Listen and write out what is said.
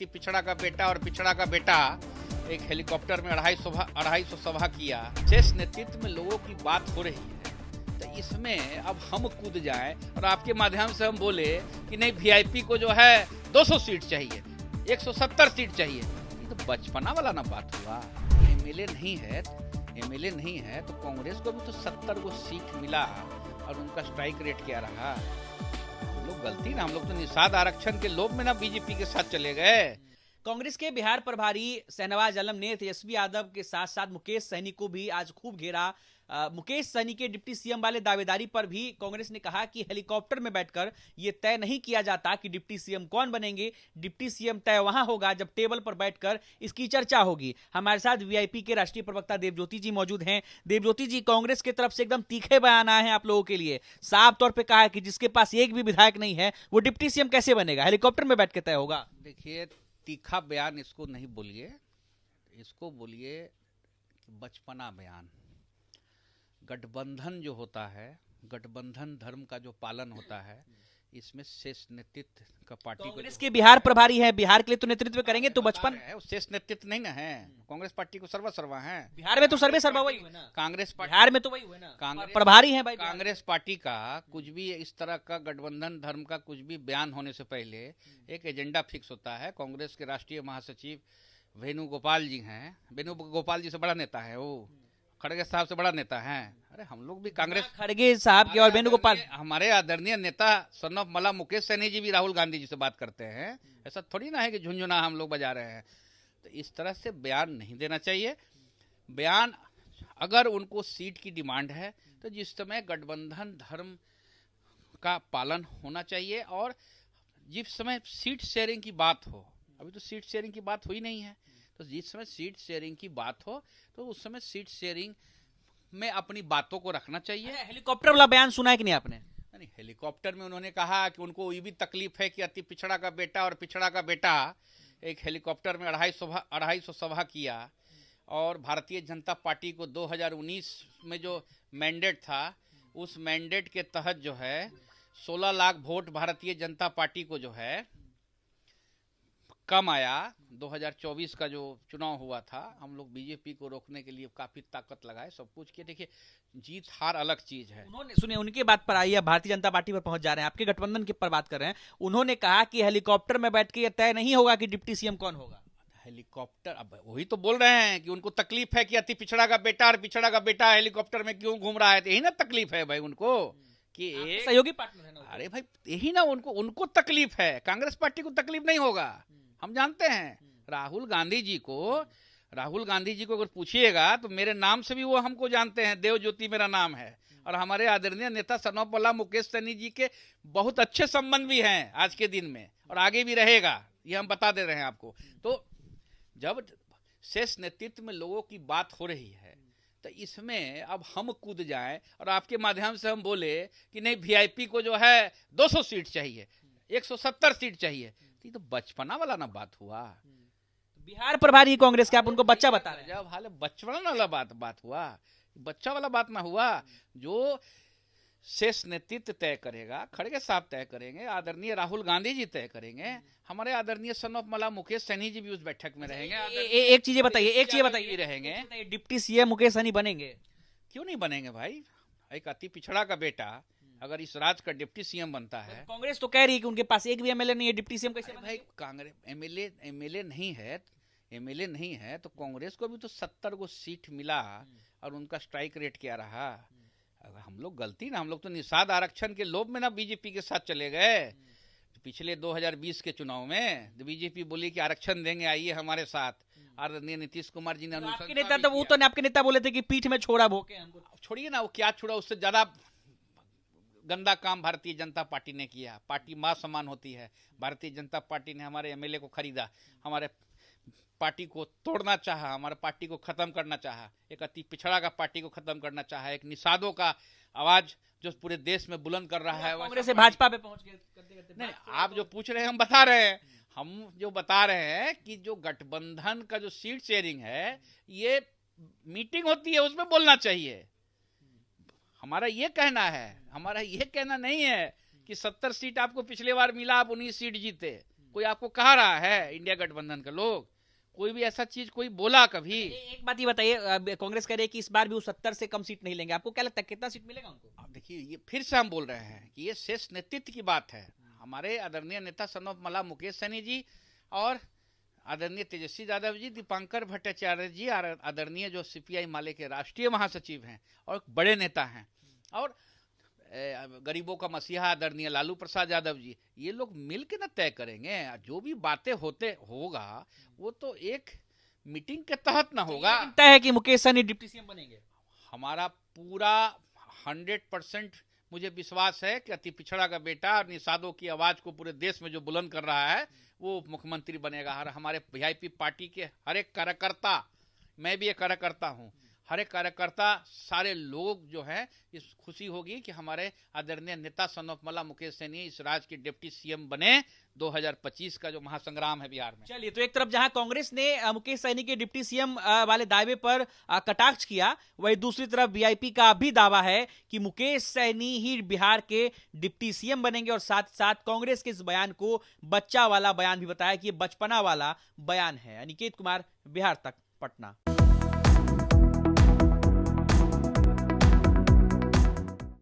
पिछड़ा का बेटा और पिछड़ा का बेटा एक हेलीकॉप्टर में 250 सभा किया। शेष नेतृत्व में लोगों की बात हो रही है, तो इसमें अब हम कूद जाएं और आपके माध्यम से हम बोले कि नहीं वीआईपी को जो है 200 सीट चाहिए, 170 सीट चाहिए। ये तो बचपना वाला ना बात हुआ। एमएलए नहीं है तो कांग्रेस को भी तो 70 को सीट मिला और उनका स्ट्राइक रेट क्या रहा। हम लोग गलती ना, हम लोग तो निषाद आरक्षण के लोभ में ना बीजेपी के साथ चले गए। कांग्रेस के बिहार प्रभारी शहनवाज आलम ने तेजस्वी यादव के साथ साथ मुकेश सहनी को भी आज खूब घेरा। मुकेश सहनी के डिप्टी सीएम वाले दावेदारी पर भी कांग्रेस ने कहा कि हेलीकॉप्टर में बैठकर यह तय नहीं किया जाता कि डिप्टी सीएम कौन बनेंगे। डिप्टी सीएम तय वहां होगा जब टेबल पर बैठकर इसकी चर्चा होगी। हमारे साथ वीआईपी के राष्ट्रीय प्रवक्ता देवज्योति जी मौजूद हैं। देवज्योति जी, कांग्रेस की तरफ से एकदम तीखे बयान आए हैं आप लोगों के लिए। साफ तौर पर कहा है कि जिसके पास एक भी विधायक नहीं है वो डिप्टी सीएम कैसे बनेगा, हेलीकॉप्टर में बैठ के तय होगा। देखिए, तीखा बयान इसको नहीं बोलिए, इसको बोलिए बचपना बयान। गठबंधन जो होता है, गठबंधन धर्म का जो पालन होता है, इसमें शेष नेतृत्व का पार्टी कांग्रेस के बिहार प्रभारी है, बिहार के लिए तो नेतृत्व करेंगे, तो बचपन है, शेष नेतृत्व नहीं ना है। कांग्रेस पार्टी को सर्वा है। बिहार में तो सर्वे सर्वा वही हुए ना, कांग्रेस बिहार में तो वही हुए ना, कांग्रेस प्रभारी है भाई। कांग्रेस पार्टी का कुछ भी इस तरह का गठबंधन धर्म का कुछ भी बयान होने से पहले एक एजेंडा फिक्स होता है। कांग्रेस के राष्ट्रीय महासचिव वेणुगोपाल जी हैं। वेणुगोपाल जी से बड़ा नेता है वो, खड़गे साहब से बड़ा नेता है। अरे हम लोग भी कांग्रेस, खड़गे साहब के और वेणुगोपाल, हमारे आदरणीय नेता सन ऑफ मला मुकेश सहनी जी भी राहुल गांधी जी से बात करते हैं। ऐसा थोड़ी ना है कि झुंझुना हम लोग बजा रहे हैं। तो इस तरह से बयान नहीं देना चाहिए। बयान, अगर उनको सीट की डिमांड है तो जिस समय गठबंधन धर्म का पालन होना चाहिए, और जिस समय सीट शेयरिंग की बात हो, अभी तो सीट शेयरिंग की बात हुई नहीं है, तो जिस समय सीट शेयरिंग की बात हो तो उस समय सीट शेयरिंग में अपनी बातों को रखना चाहिए। हेलीकॉप्टर वाला बयान सुना है कि नहीं आपने? नहीं, हेलीकॉप्टर में उन्होंने कहा कि उनको ये भी तकलीफ है कि अति पिछड़ा का बेटा और पिछड़ा का बेटा एक हेलीकॉप्टर में 250 सभा किया, और भारतीय जनता पार्टी को 2019 में जो मैंडेट था, उस मैंडेट के तहत जो है 16 लाख वोट भारतीय जनता पार्टी को जो है कम आया। 2024 का जो चुनाव हुआ था, हम लोग बीजेपी को रोकने के लिए काफी ताकत लगाए, सब कुछ किए। देखिए, जीत हार अलग चीज है। उन्होंने, सुनिए, उनकी बात पर आइए, भारतीय जनता पार्टी पर पहुंच जा रहे हैं, आपके गठबंधन के पर बात कर रहे हैं। उन्होंने कहा कि हेलीकॉप्टर में बैठ के यह तय नहीं होगा कि डिप्टी सीएम कौन होगा। हेलीकॉप्टर, अब वही तो बोल रहे हैं कि उनको तकलीफ है कि अति पिछड़ा का बेटा और पिछड़ा का बेटा हेलीकॉप्टर में क्यों घूम रहा है। यही ना तकलीफ है भाई उनको कि सहयोगी पार्टनर है ना। अरे भाई, यही ना उनको तकलीफ है। कांग्रेस पार्टी को तकलीफ नहीं होगा, हम जानते हैं। राहुल गांधी जी को अगर पूछिएगा तो मेरे नाम से भी वो हमको जानते हैं। देवज्योति मेरा नाम है, और हमारे आदरणीय नेता सन ऑफ मला मुकेश सहनी जी के बहुत अच्छे संबंध भी हैं आज के दिन में, और आगे भी रहेगा, ये हम बता दे रहे हैं आपको। तो जब शेष नेतृत्व में लोगों की बात हो रही है, तो इसमें अब हम कूद जाएं और आपके माध्यम से हम बोले कि नहीं वीआईपी को जो है 200 सीट चाहिए, 170 सीट चाहिए। तो ये तो बचपना वाला ना बात हुआ। बिहार प्रभारी कांग्रेस के, आप उनको बच्चा बता रहे हैं। जब हाल बचपना वाला बात हुआ, बच्चा वाला बात ना हुआ। जो शेष नेतृत्व तय करेगा, खड़गे साहब तय करेंगे, आदरणीय राहुल गांधी जी तय करेंगे, हमारे आदरणीय सन ऑफ मला मुकेश सहनी जी भी उस बैठक में रहेंगे। एक चीज बताइए रहेंगे। डिप्टी सीएम मुकेश सहनी बनेंगे? क्यों नहीं बनेंगे भाई। एक अति पिछड़ा का बेटा अगर इस राज्य का डिप्टी सीएम बनता है, कांग्रेस तो कह रही है कि उनके पास एक भी एमएलए नहीं है, डिप्टी सीएम कैसे? भाई कांग्रेस एमएलए नहीं है तो कांग्रेस को भी तो 70 को सीट मिला और उनका स्ट्राइक रेट क्या रहा। अगर हम लोग गलती ना, हम लोग तो निषाद आरक्षण के लोभ में ना बीजेपी के साथ चले गए। पिछले 2020 के चुनाव में बीजेपी बोली कि आरक्षण देंगे, आइए हमारे साथ। आदरणीय नीतीश कुमार जी ने आपके नेता तो वो तो आपके नेता बोले थे कि पीठ में छोड़ा भोके हमको। छोड़िए ना, वो क्या छोड़ा, उससे ज्यादा गंदा काम भारतीय जनता पार्टी ने किया। पार्टी मां समान होती है। भारतीय जनता पार्टी ने हमारे एमएलए को खरीदा, हमारे पार्टी को तोड़ना चाहा, हमारे पार्टी को खत्म करना चाहा, एक अति पिछड़ा का पार्टी को खत्म करना चाहा, एक निषादों का आवाज जो पूरे देश में बुलंद कर रहा है। कांग्रेस से भाजपा पे पहुंच गए। नहीं, आप जो पूछ रहे हैं हम बता रहे हैं। हम जो बता रहे हैं कि जो गठबंधन का जो सीट शेयरिंग है, ये मीटिंग होती है, उसमें बोलना चाहिए। हमारा ये कहना है, हमारा ये कहना नहीं है कि 70 सीट आपको पिछले बार मिला, आप 19 सीट जीते। कोई आपको कहा रहा है इंडिया गठबंधन के लोग? कोई भी ऐसा चीज कोई बोला कभी? एक बात ये बताइए, कांग्रेस कह रही है कि इस बार भी वो 70 से कम सीट नहीं लेंगे, आपको क्या लगता है कितना सीट मिलेगा उनको? अब देखिए, ये फिर से हम बोल रहे हैं कि ये शेष नेतृत्व की बात है। हमारे आदरणीय नेता सन ऑफ मला मुकेश सहनी जी और आदरणीय तेजस्वी यादव जी, दीपांकर भट्टाचार्य जी, आदरणीय जो सीपीआई माले के राष्ट्रीय महासचिव हैं और बड़े नेता हैं, और गरीबों का मसीहा आदरणीय लालू प्रसाद यादव जी, ये लोग मिल के ना तय करेंगे। जो भी बातें होगा वो तो एक मीटिंग के तहत ना होगा। तय है कि मुकेश सहनी डिप्टी सीएम बनेंगे? हमारा पूरा 100% मुझे विश्वास है कि अति पिछड़ा का बेटा और निषादों की आवाज को पूरे देश में जो बुलंद कर रहा है वो मुख्यमंत्री बनेगा। हर हमारे वीआईपी पार्टी के हर एक कार्यकर्ता, मैं भी एक कार्यकर्ता हूं, हर एक कार्यकर्ता, सारे लोग जो हैं, इस खुशी होगी कि हमारे आदरणीय नेता सन ऑफ मला मुकेश सहनी इस राज्य के डिप्टी सीएम बने। 2025 का जो महासंग्राम है बिहार में। चलिए, तो एक तरफ जहां कांग्रेस ने मुकेश सहनी के डिप्टी सीएम वाले दावे पर कटाक्ष किया, वहीं दूसरी तरफ वीआईपी का भी दावा है कि मुकेश सहनी ही बिहार के डिप्टी सीएम बनेंगे, और साथ साथ कांग्रेस के इस बयान को बच्चा वाला बयान भी बताया कि ये बचपना वाला बयान है। अनिकेत कुमार, बिहार तक, पटना।